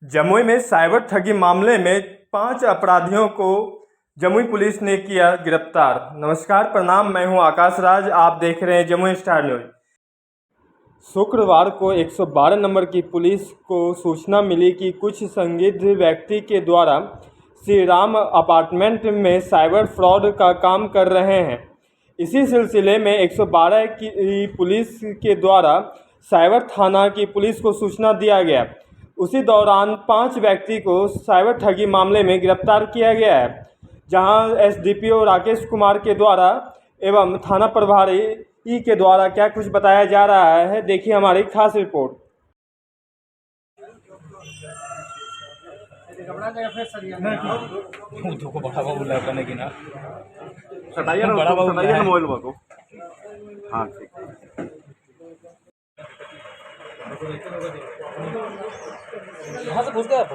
जमुई में साइबर ठगी मामले में 5 अपराधियों को जमुई पुलिस ने किया गिरफ्तार। नमस्कार, प्रणाम, मैं हूं आकाश राज। आप देख रहे हैं जमुई स्टार न्यूज। शुक्रवार को 112 नंबर की पुलिस को सूचना मिली कि कुछ संदिग्ध व्यक्ति के द्वारा श्री राम अपार्टमेंट में साइबर फ्रॉड का काम कर रहे हैं। इसी सिलसिले में 112 की पुलिस के द्वारा साइबर थाना की पुलिस को सूचना दिया गया। उसी दौरान 5 व्यक्ति को साइबर ठगी मामले में गिरफ्तार किया गया है, जहां एसडीपीओ राकेश कुमार के द्वारा एवं थाना प्रभारी के द्वारा क्या कुछ बताया जा रहा है, देखिए हमारी खास रिपोर्ट। हाँ ठीक कहाँ से घुस गए आप?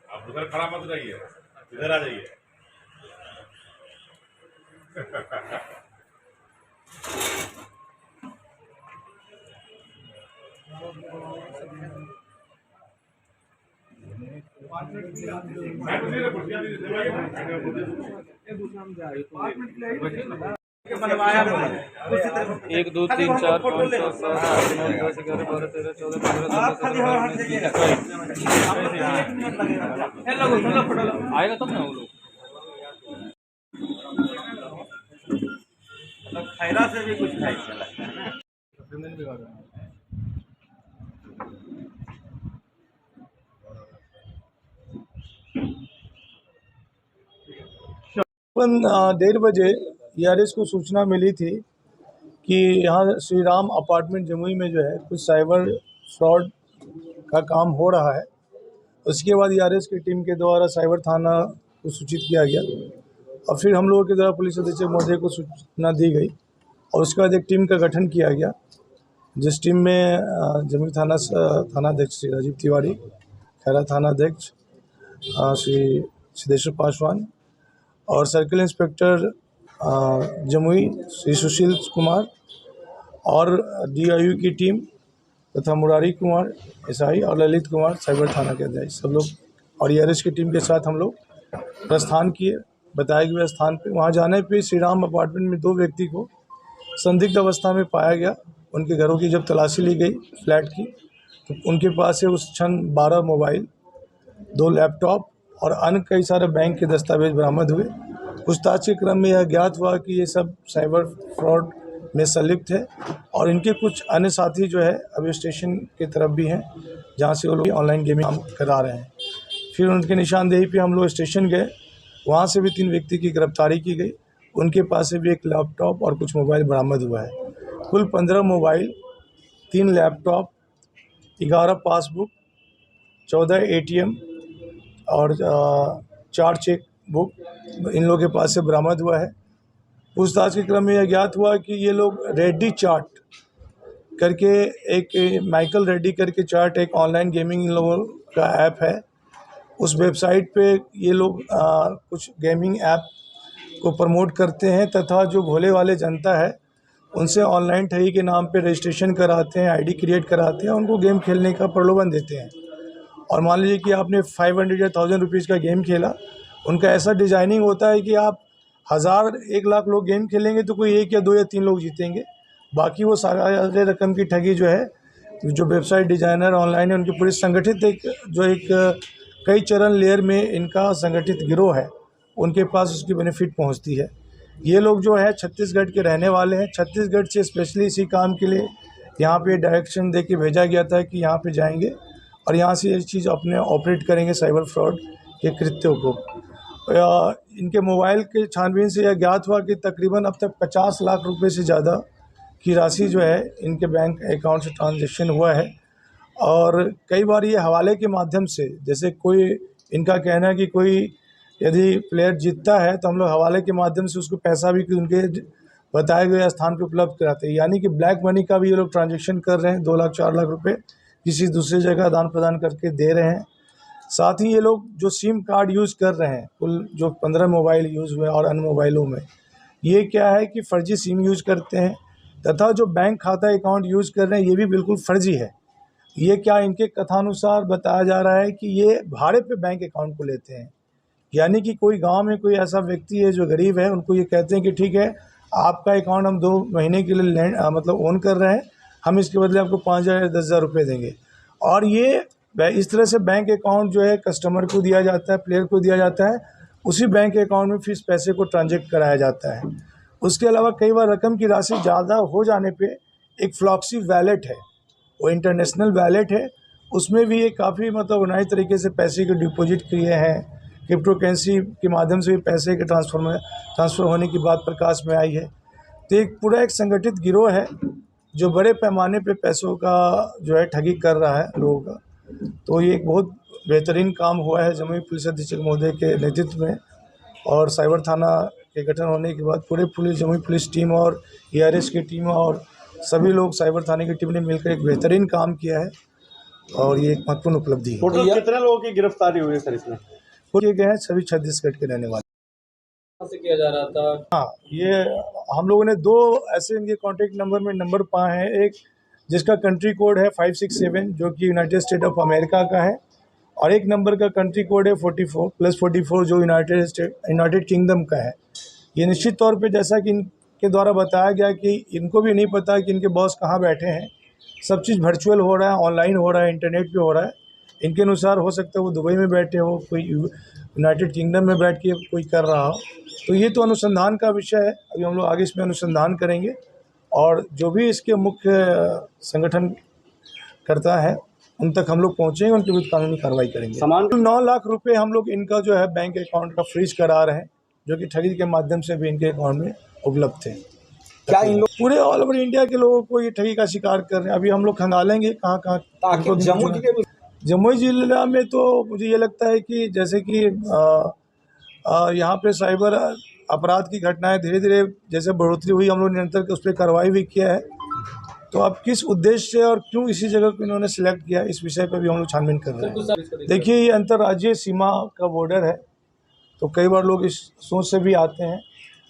आप उधर खड़ा मत रहिए, इधर आ जाइए। एक दो तीन चार पाँच छः सात आठ नौ 10 11 12 13 14 15 16 आएगा तब ना वो लोग। खैरा से भी कुछ खाई चला है। तकरीबन 1:30 बजे ERS को सूचना मिली थी कि यहाँ श्री राम अपार्टमेंट जमुई में जो है कुछ साइबर फ्रॉड का काम हो रहा है। उसके बाद ERS की टीम के द्वारा साइबर थाना को सूचित किया गया और फिर हम लोगों के द्वारा पुलिस अधीक्षक महोदय को सूचना दी गई और उसके बाद एक टीम का गठन किया गया, जिस टीम में जमुई थानाध्यक्ष श्री राजीव तिवारी, खैरा थानाध्यक्ष श्री सिद्धेश्वर पासवान और सर्किल इंस्पेक्टर जमुई श्री सुशील कुमार और DIU की टीम तथा मुरारी कुमार SI और ललित कुमार साइबर थाना के अध्यक्ष सब लोग और ERS की टीम के साथ हम लोग प्रस्थान किए बताए गए स्थान पे। वहाँ जाने पे श्री राम अपार्टमेंट में 2 व्यक्ति को संदिग्ध अवस्था में पाया गया। उनके घरों की जब तलाशी ली गई फ्लैट की तो उनके पास से उस क्षण 12 मोबाइल, 2 लैपटॉप और अन्य कई सारे बैंक के दस्तावेज बरामद हुए। पूछताछ के क्रम में यह ज्ञात हुआ कि ये सब साइबर फ्रॉड में संलिप्त है और इनके कुछ अन्य साथी जो है अभी स्टेशन की तरफ भी हैं, जहाँ से वो लोग ऑनलाइन गेमिंग करा रहे हैं। फिर उनके निशानदेही पे हम लोग स्टेशन गए, वहाँ से भी 3 व्यक्ति की गिरफ्तारी की गई। उनके पास से भी एक लैपटॉप और कुछ मोबाइल बरामद हुआ है। कुल 15 मोबाइल, 3 लैपटॉप, 11 पासबुक, 14 ATM और 4 चेक बुक इन लोगों के पास से बरामद हुआ है। पूछताछ के क्रम में यह ज्ञात हुआ कि ये लोग रेड्डी चार्ट करके एक माइकल रेड्डी करके चार्ट एक ऑनलाइन गेमिंग इन लोगों का ऐप है। उस वेबसाइट पे ये लोग कुछ गेमिंग ऐप को प्रमोट करते हैं तथा जो भोले वाले जनता है उनसे ऑनलाइन ठगी के नाम पे रजिस्ट्रेशन कराते हैं, ID क्रिएट कराते हैं, उनको गेम खेलने का प्रलोभन देते हैं। और मान लीजिए कि आपने 500 या 1000 रुपीज़ का गेम खेला, उनका ऐसा डिज़ाइनिंग होता है कि आप 1000 1 लाख लोग गेम खेलेंगे तो कोई 1 या 2 या 3 लोग जीतेंगे। बाकी वो सारे रकम की ठगी जो है, जो वेबसाइट डिज़ाइनर ऑनलाइन है, उनकी पूरी संगठित एक कई चरण लेयर में इनका संगठित गिरोह है, उनके पास उसकी बेनिफिट पहुंचती है। ये लोग जो है छत्तीसगढ़ के रहने वाले हैं। छत्तीसगढ़ से स्पेशली इसी काम के लिए यहाँ पे डायरेक्शन दे के भेजा गया था कि यहाँ पे जाएंगे और यहाँ से ये चीज़ अपने ऑपरेट करेंगे साइबर फ्रॉड के कृत्यों को। इनके मोबाइल के छानबीन से यह ज्ञात हुआ कि तकरीबन अब तक 50 लाख रुपए से ज़्यादा की राशि जो है इनके बैंक अकाउंट से ट्रांजैक्शन हुआ है। और कई बार ये हवाले के माध्यम से, जैसे कोई इनका कहना है कि कोई यदि प्लेयर जीतता है तो हम लोग हवाले के माध्यम से उसको पैसा भी उनके बताए गए स्थान पर उपलब्ध कराते हैं। यानी कि ब्लैक मनी का भी ये लोग ट्रांजैक्शन कर रहे हैं। 2 लाख 4 लाख रुपए किसी दूसरी जगह आदान प्रदान करके दे रहे हैं। साथ ही ये लोग जो सिम कार्ड यूज़ कर रहे हैं, कुल जो 15 मोबाइल यूज़ हुए और अन्य मोबाइलों में, ये क्या है कि फर्जी सिम यूज़ करते हैं, तथा जो बैंक खाता अकाउंट यूज़ कर रहे हैं ये भी बिल्कुल फर्जी है। ये क्या इनके कथानुसार बताया जा रहा है कि ये भाड़े पे बैंक अकाउंट को लेते हैं, यानी कि कोई गांव में कोई ऐसा व्यक्ति है जो गरीब है, उनको ये कहते हैं कि ठीक है आपका अकाउंट हम 2 महीने के लिए मतलब ओन कर रहे हैं, हम इसके बदले आपको 5,000 या 10,000 रुपये देंगे। और ये इस तरह से बैंक अकाउंट जो है कस्टमर को दिया जाता है, प्लेयर को दिया जाता है, उसी बैंक अकाउंट में फिर पैसे को ट्रांजेक्ट कराया जाता है। उसके अलावा कई बार रकम की राशि ज़्यादा हो जाने पे एक फ्लॉक्सी वैलेट है, वो इंटरनेशनल वैलेट है, उसमें भी ये काफ़ी मतलब नए तरीके से पैसे के डिपॉजिट किए हैं। क्रिप्टो करेंसी के माध्यम से भी पैसे के ट्रांसफ़र होने की बात प्रकाश में आई है। तो एक पूरा एक संगठित गिरोह है जो बड़े पैमाने पे पैसों का जो है ठगी कर रहा है लोगों का। तो ये एक बहुत बेहतरीन काम हुआ है जमुई पुलिस अधीक्षक महोदय के नेतृत्व में, और साइबर थाना के गठन होने के बाद पूरे जमुई पुलिस टीम और ARS की टीम और सभी लोग साइबर थाने की टीम ने मिलकर एक बेहतरीन काम किया है, और ये एक महत्वपूर्ण उपलब्धि है। टोटल कितने लोगों की गिरफ्तारी हुई है सर इसमें? किए गए हैं सभी छत्तीसगढ़ के रहने वाले। कहाँ से किया जा रहा था? हाँ, ये हम लोगों ने 2 ऐसे इनके कॉन्टैक्ट नंबर में नंबर पाए हैं, एक जिसका कंट्री कोड है 567 जो कि यूनाइटेड स्टेट ऑफ अमेरिका का है, और एक नंबर का कंट्री कोड है 44+44 जो यूनाइटेड किंगडम का है। ये निश्चित तौर पे जैसा कि इनके द्वारा बताया गया कि इनको भी नहीं पता कि इनके बॉस कहाँ बैठे हैं, सब चीज़ वर्चुअल हो रहा है, ऑनलाइन हो रहा है, इंटरनेट पे हो रहा है। इनके अनुसार हो सकता है वो दुबई में बैठे हो, कोई यूनाइटेड किंगडम में बैठ के कोई कर रहा हो। तो ये तो अनुसंधान का विषय है, अभी हम लोग आगे इसमें अनुसंधान करेंगे, और जो भी इसके मुख्य संगठन करता है उन तक हम लोग पहुँचेंगे, उनके विरुद्ध कानूनी कार्रवाई करेंगे। समान 9 लाख रुपए हम लोग इनका जो है बैंक अकाउंट का फ्रीज करा रहे हैं, जो कि ठगी के माध्यम से भी इनके अकाउंट में उपलब्ध थे। क्या इन लोग पूरे ऑल ओवर इंडिया के लोगों को ये ठगी का शिकार कर रहे हैं। अभी हम लोग खंगालेंगे कहाँ ताकि जमुई जिला में तो मुझे ये लगता है कि जैसे कि यहाँ पे साइबर अपराध की घटनाएं धीरे धीरे जैसे बढ़ोतरी हुई, हम लोग निरंतर उस पर कार्रवाई भी किया है। तो अब किस उद्देश्य से और क्यों इसी जगह को इन्होंने सिलेक्ट किया, इस विषय पर भी हम लोग छानबीन कर रहे हैं। देखिए, ये अंतर्राज्यीय सीमा का बॉर्डर है, तो कई बार लोग इस सोच से भी आते हैं,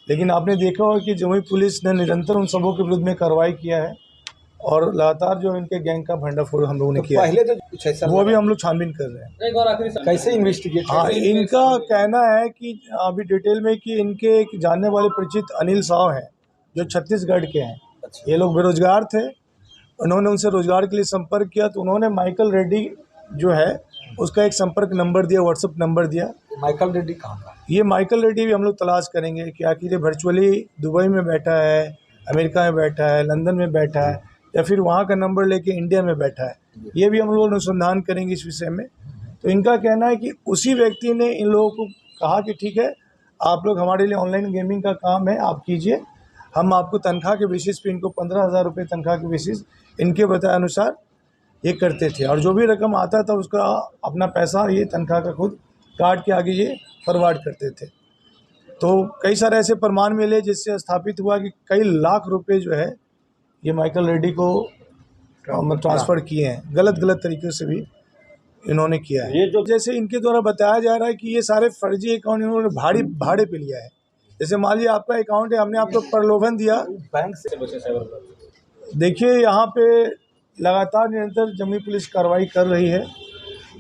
लेकिन आपने देखा होगा कि जमुई पुलिस ने निरंतर उन सबों के विरुद्ध में कार्रवाई किया है, और लगातार जो इनके गैंग का भंडाफोड़ हम लोगों ने किया पहले तो कुछ ऐसा वो भी हम लोग छानबीन कर रहे हैं। एक और आखिरी कैसे इन्वेस्टिगेट? हाँ, इनका कहना है कि अभी डिटेल में कि इनके एक जानने वाले परिचित अनिल साव हैं जो छत्तीसगढ़ के हैं। ये लोग बेरोजगार थे, उन्होंने उनसे रोजगार के लिए संपर्क किया, तो उन्होंने माइकल रेड्डी जो है उसका एक संपर्क नंबर दिया, व्हाट्सएप नंबर दिया। माइकल रेड्डी कहाँ का? ये माइकल रेड्डी भी हम लोग तलाश करेंगे कि आखिर ये वर्चुअली दुबई में बैठा है, अमेरिका में बैठा है, लंदन में बैठा है, या फिर वहाँ का नंबर लेके इंडिया में बैठा है। ये भी हम लोग अनुसंधान करेंगे इस विषय में। तो इनका कहना है कि उसी व्यक्ति ने इन लोगों को कहा कि ठीक है, आप लोग हमारे लिए ऑनलाइन गेमिंग का काम है, आप कीजिए, हम आपको तनख्वाह के बेसिस पे इनको 15,000 रुपये तनख्वाह के बेसिस इनके बताए अनुसार ये करते थे, और जो भी रकम आता था उसका अपना पैसा ये तनख्वाह का खुद काट के आगे ये फॉरवर्ड करते थे। तो कई सारे ऐसे प्रमाण मिले जिससे स्थापित हुआ कि कई लाख रुपए जो है ये माइकल रेड्डी को ट्रांसफ़र किए हैं, गलत तरीके से भी इन्होंने किया है। ये जो जैसे इनके द्वारा बताया जा रहा है कि ये सारे फर्जी अकाउंट इन्होंने भाड़े पे लिया है। जैसे मान लीजिए आपका अकाउंट है, हमने आपको प्रलोभन दिया, बैंक से बचे साइबर अपराध। देखिए यहाँ पे लगातार निरंतर जमुई पुलिस कार्रवाई कर रही है,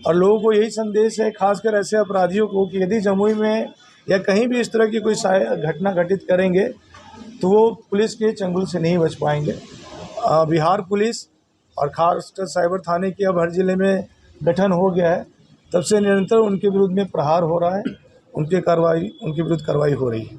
और लोगों को यही संदेश है, खासकर ऐसे अपराधियों को, कि यदि जमुई में या कहीं भी इस तरह की कोई घटना घटित करेंगे तो वो पुलिस के चंगुल से नहीं बच पाएंगे। बिहार पुलिस और खासकर साइबर थाने की अब हर जिले में गठन हो गया है, तब से निरंतर उनके विरुद्ध में प्रहार हो रहा है, उनके विरुद्ध कार्रवाई हो रही है।